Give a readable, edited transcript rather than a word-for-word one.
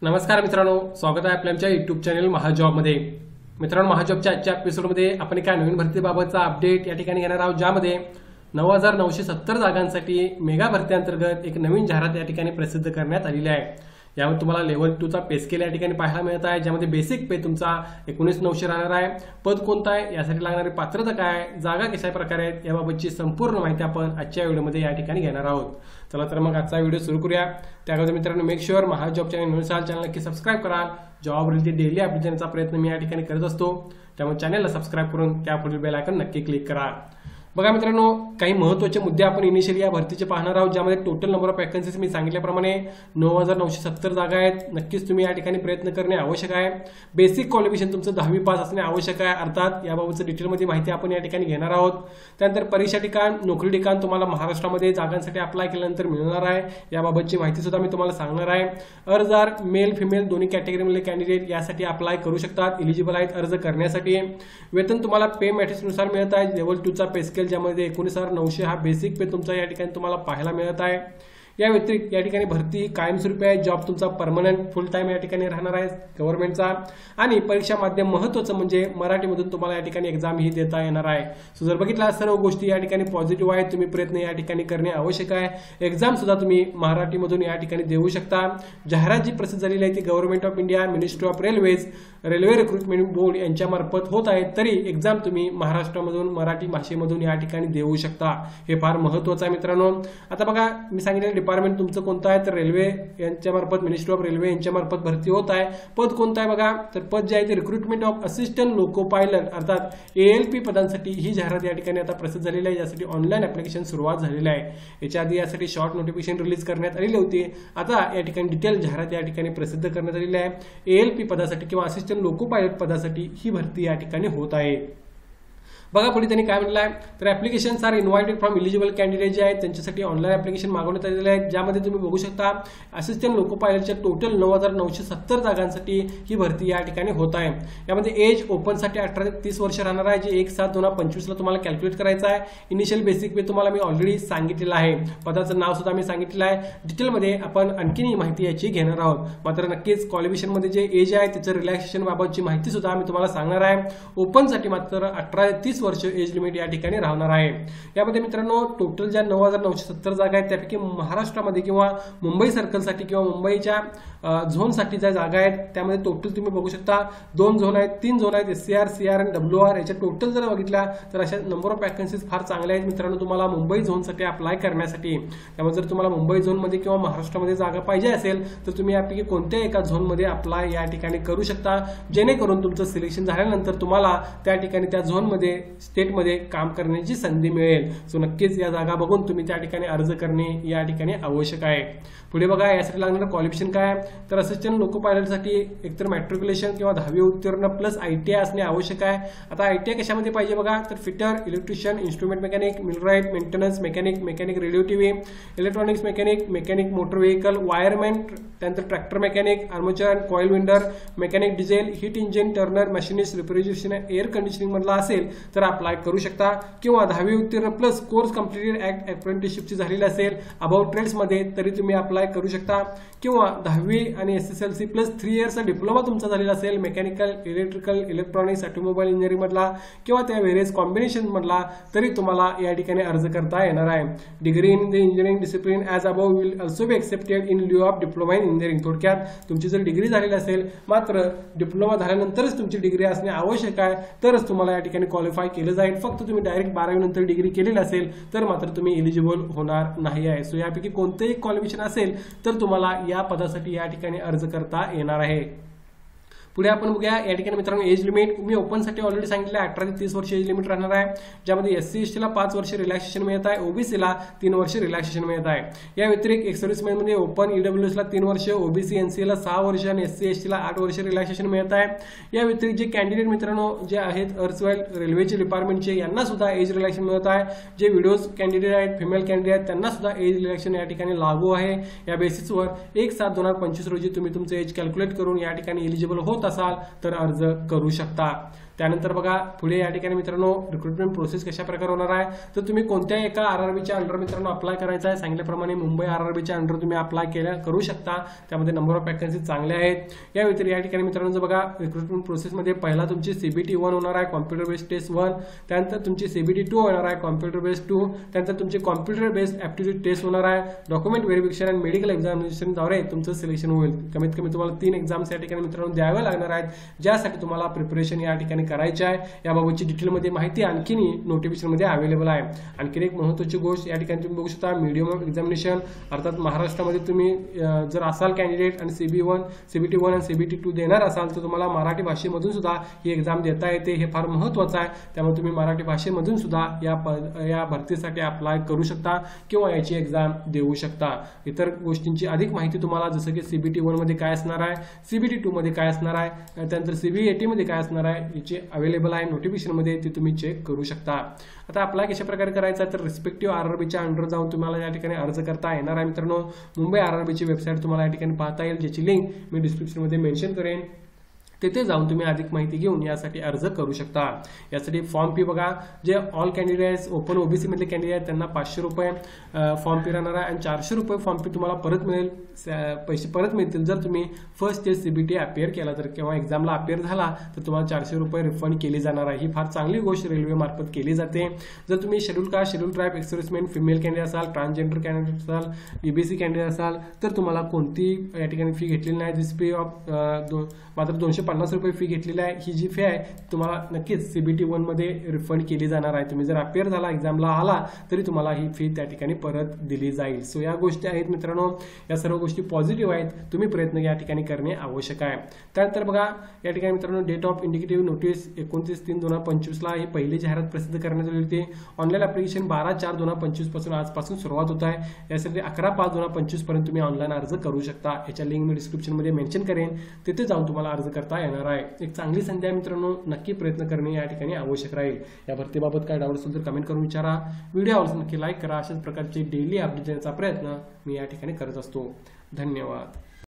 नमस्कार मित्रांनो, स्वागत आहे आपल्या आमच्या युट्यूब चॅनल महाजॉबमध्ये। मित्रांनो, महाजॉबच्या आजच्या एपिसोडमध्ये आपण एका नवीन भरतीबाबतचा अपडेट या ठिकाणी घेणार आहोत, ज्यामध्ये 9,970 जागांसाठी मेगा भरती अंतर्गत एक नवीन जाहिरात या ठिकाणी प्रसिद्ध करण्यात आलेली आहे। यामध्ये तुम्हाला लेव्हल 2 चा पे स्केल या ठिकाणी पाहायला मिळत आहे, ज्यामध्ये बेसिक पे तुमचा 19,900 राहणार आहे। पद कोणतं आहे, यासाठी लागणारी पात्रता काय आहे, जागा कशा प्रकारे आहेत, याबाबतची संपूर्ण माहिती आपण आजच्या व्हिडिओमध्ये या ठिकाणी घेणार आहोत। चला तर मग आजचा व्हिडिओ सुरू करूया। त्याअगोदर मित्रांनो, make sure Mahajob channel channel नक्की सबस्क्राईब करा। जॉब रिलेटेड डेली अपडेट देण्याचा प्रयत्न मी या ठिकाणी करत असतो, त्यामुळे चॅनलला सबस्क्राईब करून त्यापुढील बेल आयकॉन नक्की क्लिक करा। बघा मित्रांनो, काही महत्त्वाचे मुद्दे आपण इनिशियली या भरतीचे पाहणार आहोत, ज्यामध्ये टोटल नंबर ऑफ वॅकन्सीज मी सांगितल्याप्रमाणे 9,970 जागा आहेत। नक्कीच तुम्ही या ठिकाणी प्रयत्न करणे आवश्यक आहे। बेसिक क्वालिफिकेशन तुमचं 10वी पास असणे आवश्यक आहे, अर्थात याबाबतचं डिटेलमध्ये माहिती आपण या ठिकाणी घेणार आहोत। त्यानंतर परीक्षा ठिकाण, नोकरी ठिकाण तुम्हाला महाराष्ट्रामध्ये जागांसाठी अप्लाय केल्यानंतर मिळणार आहे, याबाबतची माहिती सुद्धा मी तुम्हाला सांगणार आहे। अर्जदार मेल फिमेल दोन्ही कॅटेगरीमधले कॅन्डिडेट यासाठी अप्लाय करू शकतात, एलिजिबल आहेत अर्ज करण्यासाठी। वेतन तुम्हाला पे मॅट्रिक्सनुसार मिळत आहे। लेव्हल 2 चा पे स्केल ज्यामध्ये 19,900 हा बेसिक पे तुमचा या ठिकाणी तुम्हाला पाहायला मिळत आहे। या व्यतिरिक्त या ठिकाणी भरती कायमस्वरूपी आहे, जॉब तुमचा परमनंट फुल टाइम या ठिकाणी राहणार आहे गव्हर्नमेंटचा। आणि परीक्षा माध्यम महत्त्वाचं म्हणजे मराठीमधून तुम्हाला या ठिकाणी एक्झाम ही देता येणार आहे। सो जर बघितला सर्व गोष्टी या ठिकाणी पॉझिटिव्ह आहेत, तुम्ही प्रयत्न या ठिकाणी करणे आवश्यक आहे। एक्झाम सुद्धा तुम्ही मराठीमधून या ठिकाणी देऊ शकता। जाहिरात जी प्रसिद्ध झालेली आहे ती government of India, ministry of railways, railway recruitment board यांच्या मार्फत होत आहे, तरी एक्झाम तुम्ही महाराष्ट्रामधून मराठी भाषेमधून या ठिकाणी देऊ शकता। हे फार महत्त्वाचं आहे मित्रांनो। आता बघा, मी सांगितलेलं डिपार्टमेंट तुमचं कोणतं आहे, तर रेल्वे यांच्या मार्फत, मिनिस्ट्री ऑफ रेल्वे यांच्या मार्फत भरती होत आहे। पद कोणतं आहे बघा, तर पद जे आहे ते recruitment of assistant loco pilot अर्थात ALP पदांसाठी ही जाहिरात या ठिकाणी आता प्रसिद्ध झालेली आहे, यासाठी ऑनलाईन ऍप्लिकेशन सुरुवात झालेली आहे। याच्या आधी यासाठी शॉर्ट नोटिफिकेशन रिलीज करण्यात आलेली होती, आता या ठिकाणी डिटेल जाहिरात या ठिकाणी प्रसिद्ध करण्यात आलेली आहे। ALP पदासाठी किंवा असिस्टंट लोको पायलट पदासाठी ही भरती या ठिकाणी होत आहे। बघा पुढे त्यांनी काय म्हटलं आहे, तर applications are invited from eligible candidate जे आहेत त्यांच्यासाठी ऑनलाईन ऍप्लिकेशन मागवण्यात आलेले आहेत, ज्यामध्ये तुम्ही बघू शकता असिस्टंट लोको पायलटच्या टोटल 9,970 जागांसाठी ही भरती या ठिकाणी होत आहे। यामध्ये एज ओपनसाठी 18 ते 30 वर्ष राहणार आहे, जे 1/7/2025 ला तुम्हाला कॅल्क्युलेट करायचं आहे। इनिशियल बेसिक पे तुम्हाला मी ऑलरेडी सांगितलेलं आहे, पदाचं नाव सुद्धा मी सांगितलेलं आहे। डिटेलमध्ये आपण आणखीन माहिती याची घेणार आहोत। मात्र नक्कीच क्वालिफिकेशनमध्ये जे एज आहे त्याचं रिलॅक्सेशन बाबतची माहिती सुद्धा मी तुम्हाला सांगणार आहे। ओपनसाठी मात्र 18 ते 30 वर्ष एज लिमिट या ठिकाणी राहणार आहे। यामध्ये मित्रांनो टोटल ज्या 9,970 जागा आहेत त्यापैकी महाराष्ट्रामध्ये किंवा मुंबई सर्कलसाठी किंवा मुंबईच्या झोनसाठी ज्या जागा आहेत त्यामध्ये टोटल तुम्ही बघू शकता 2 झोन आहेत, 3 झोन आहेत, SCR, CR आणि WR। याच्या टोटल जर बघितल्या तर अशा नंबर ऑफ वॅकन्सीज फार चांगल्या आहेत मित्रांनो तुम्हाला मुंबई झोनसाठी अप्लाय करण्यासाठी। त्यामुळे जर तुम्हाला मुंबई झोनमध्ये किंवा महाराष्ट्रामध्ये जागा पाहिजे असेल तर तुम्ही यापैकी कोणत्याही एका झोनमध्ये अप्लाय या ठिकाणी करू शकता, जेणेकरून तुमचं सिलेक्शन झाल्यानंतर तुम्हाला त्या ठिकाणी त्या झोनमध्ये स्टेटमध्ये काम करण्याची संधी मिळेल। सो नक्कीच या जागा बघून तुम्ही त्या ठिकाणी अर्ज करणे या ठिकाणी आवश्यक आहे। पुढे बघा, यासाठी लागणारं क्वालिफिकेशन काय, तर असिस्टंट लोको पायलटसाठी एकतर मॅट्रिक्युलेशन किंवा 10वी उत्तीर्ण प्लस ITI असणे आवश्यक आहे। आता ITI कशामध्ये पाहिजे बघा, तर fitter, electrician, instrument mechanic, millwright, maintenance mechanic, mechanic radio TV, electronics mechanic, mechanic motor vehicle, wireman, त्यानंतर tractor mechanic, armature and coil winder, mechanic diesel, heat engine, turner, machinist, refrigeration, air conditioning मधला असेल तर apply करू शकता। किंवा 10वी उत्तीर्ण plus course completed act अप्रेंटिसशिपची झालेली असेल अबाउट ट्रेड्स मध्ये तरी तुम्ही अप्लाय करू शकता। किंवा 10वी आणि SSLC प्लस 3 इयर्सचा डिप्लोमा तुमचा झालेला असेल mechanical, electrical, electronics, automobile engineering मधला किंवा त्या व्हेरियस कॉम्बिनेशन मधला तरी तुम्हाला या ठिकाणी अर्ज करता येणार आहे। Degree in the engineering discipline as above will also be accepted in लिeu of diploma in engineering. थोडक्यात तुमची जर डिग्री झालेली असेल मात्र डिप्लोमा झाल्यानंतरच तुमची डिग्री असणे आवश्यक आहे, तरच तुम्हाला या ठिकाणी क्वालिफाय केलं जाईल। फक्त तुम्ही डायरेक्ट 12वी नंतर डिग्री केलेली असेल तर मात्र तुम्ही एलिजिबल होणार नाही आहे। सो यापैकी कोणतेही क्वालिफिकेशन असेल तर तुम्हाला या पदासाठी या ठिकाणी अर्ज करता येणार आहे। पुढे आपण बघूया या ठिकाणी मित्रांनो एज लिमिट मी ओपनसाठी ऑलरेडी सांगितलं 18 ते 30 वर्ष एज लिमिट राहणार आहे, ज्यामध्ये SC ST ला 5 वर्ष रिलॅक्सेशन मिळत आहे, OBC ला 3 वर्ष रिलॅक्सेशन मिळत आहे। या व्यतिरिक्त एक्स सर्व्हिसमॅन मध्ये ओपन EWS ला 3 वर्ष, OBC NCA ला 6 वर्ष आणि SC ST ला 8 वर्ष रिलॅक्सेशन मिळत आहे। या व्यतिरिक्त जे कॅन्डिडेट मित्रांनो जे आहेत अर्सवाईल रेल्वेचे डिपार्टमेंटचे यांना सुद्धा एज रिलॅक्सेशन मिळत आहे। जे विडोज कॅन्डिडेट आहेत, फिमेल कॅन्डिडेट आहेत त्यांना सुद्धा एज रिलॅक्सेशन या ठिकाणी लागू आहे। या बेसिसवर 1/7/2025 रोजी तुम्ही तुमचं एज कॅल्क्युलेट करून या ठिकाणी एलिजिबल होत असाल तर अर्ज करू शकता। त्यानंतर बघा पुढे या ठिकाणी मित्रांनो रिक्रुटमेंट प्रोसेस कशा प्रकारे होणार आहे, तर तुम्ही कोणत्याही एका आरआरबीच्या अंडर मित्रांनो अप्लाय करायचा आहे. सांगितल्याप्रमाणे मुंबई आरआरबीच्या अंडर तुम्ही अप्लाय करू शकता. त्यामध्ये नंबर ऑफ वॅकन्सी चांगले आहेत. या व्यतिरिक्त या ठिकाणी मित्रांनो बघा रिक्रुटमेंट प्रोसेसमध्ये पहिला तुमची CBT 1 होणार आहे, कॉम्प्युटर बेस्ड टेस्ट 1. त्यानंतर तुमची CBT 2 होणार आहे, कॉम्प्युटर बेस्ड 2. त्यानंतर तुमची कॉम्प्युटर बेस्ड ॲप्टिट्यूड टेस्ट होणार आहे. डॉक्युमेंट व्हेरिफिकेशन आणि मेडिकल एक्झामिनेशनद्वारे तुमचं सिलेक्शन होईल. कमीत कमी तुम्हाला 3 एक्झाम्स या ठिकाणी मित्रांनो द्यावे लागणार आहेत, ज्यासाठी तुम्हाला प्रिपरेशन या ठिकाणी करायची आहे. याबाबतची डिटेलमध्ये माहिती आणखी नोटिफिकेशनमध्ये अवेलेबल आहे. आणखी एक महत्त्वाची गोष्ट या ठिकाणी तुम्ही बघू शकता, मीडियम ऑफ एक्झामिनेशन अर्थात महाराष्ट्रामध्ये तुम्ही जर असाल कॅन्डिडेट आणि CBT 1 आणि CBT 2 देणार असाल तर तुम्हाला मराठी भाषेमधून सुद्धा ही एक्झाम देता येते. हे फार महत्त्वाचं आहे. त्यामुळे तुम्ही मराठी भाषेमधून सुद्धा या भरतीसाठी अप्लाय करू शकता किंवा याची एक्झाम देऊ शकता. इतर गोष्टींची अधिक माहिती तुम्हाला जसं की CBT 1 मध्ये काय असणार आहे, CBT 2 मध्ये काय असणार आहे, त्यानंतर CBAT मध्ये काय असणार आहे याची अवेलेबल आहे नोटिफिकेशनमध्ये, ते तुम्ही चेक करू शकता. आता अप्लाय कशा प्रकारे करायचा तर रिस्पेक्टिव्ह आरआरबीच्या अंडर जाऊन तुम्हाला या ठिकाणी अर्ज करता येणार आहे. मित्रांनो मुंबई आरआरबीची वेबसाईट तुम्हाला या ठिकाणी पाहता येईल, ज्याची लिंक मी डिस्क्रिप्शनमध्ये मेन्शन करेन. तेथे जाऊन तुम्ही अधिक माहिती घेऊन यासाठी अर्ज करू शकता. यासाठी फॉर्म फी बघा, जे ऑल कॅन्डिडेट्स ओपन OBC मधले कॅन्डिडेट त्यांना 500 रुपये फॉर्म फी राहणार आहे आणि 400 रुपये फॉर्म फी तुम्हाला परत मिळेल. पैसे परत मिळतील जर तुम्ही फर्स्ट स्टेज CBT अपियर केला तर, किंवा एक्झामला अपियर झाला तर तुम्हाला 400 रुपये रिफंड केली जाणार आहे. ही फार चांगली गोष्ट रेल्वे मार्फत केली जाते. जर तुम्ही schedule caste, schedule tribe, ex serviceman, female candidate असाल, ट्रान्सजेंडर कॅन्डिडेट असाल, EBC कॅन्डिडेट असाल तर तुम्हाला कोणती या ठिकाणी फी घेतलेली नाही. दिस फी ऑफ मात्र 250 रुपये फी घेतलेली आहे. ही जी फी आहे तुम्हाला नक्कीच CBT 1 मध्ये रिफंड केली जाणार आहे. तुम्ही जर अपियर झाला, एक्झामला आला तरी तुम्हाला ही फी त्या ठिकाणी परत दिली जाईल. सो या गोष्टी आहेत मित्रांनो, या सर्व गोष्टी पॉझिटिव्ह आहेत. तुम्ही प्रयत्न या ठिकाणी करणे आवश्यक आहे. त्यानंतर बघा या ठिकाणी मित्रांनो डेट ऑफ इंडिकेटिव्ह नोटीस 29/3/2025 ला ही पहिली जाहिरात प्रसिद्ध करण्यात आली होती. ऑनलाईन ऍप्लिकेशन 12/4/2025 पासून आजपासून सुरुवात होत आहे. यासाठी 11/5/2025 पर्यंत तुम्ही ऑनलाईन अर्ज करू शकता. याच्या लिंक मी डिस्क्रिप्शनमध्ये मेन्शन करेन, तिथे जाऊन तुम्हाला अर्ज करता येणार आहे. एक चांगली संधी आहे मित्रांनो, नक्की प्रयत्न करणे या ठिकाणी आवश्यक राहील. या भरतीबाबत काय डाऊट असेल तर कमेंट करून विचारा. व्हिडिओ आवडल्यास नक्की लाईक करा. अशाच प्रकारचे डेली अपडेट देण्याचा प्रयत्न मी या ठिकाणी करत असतो. धन्यवाद.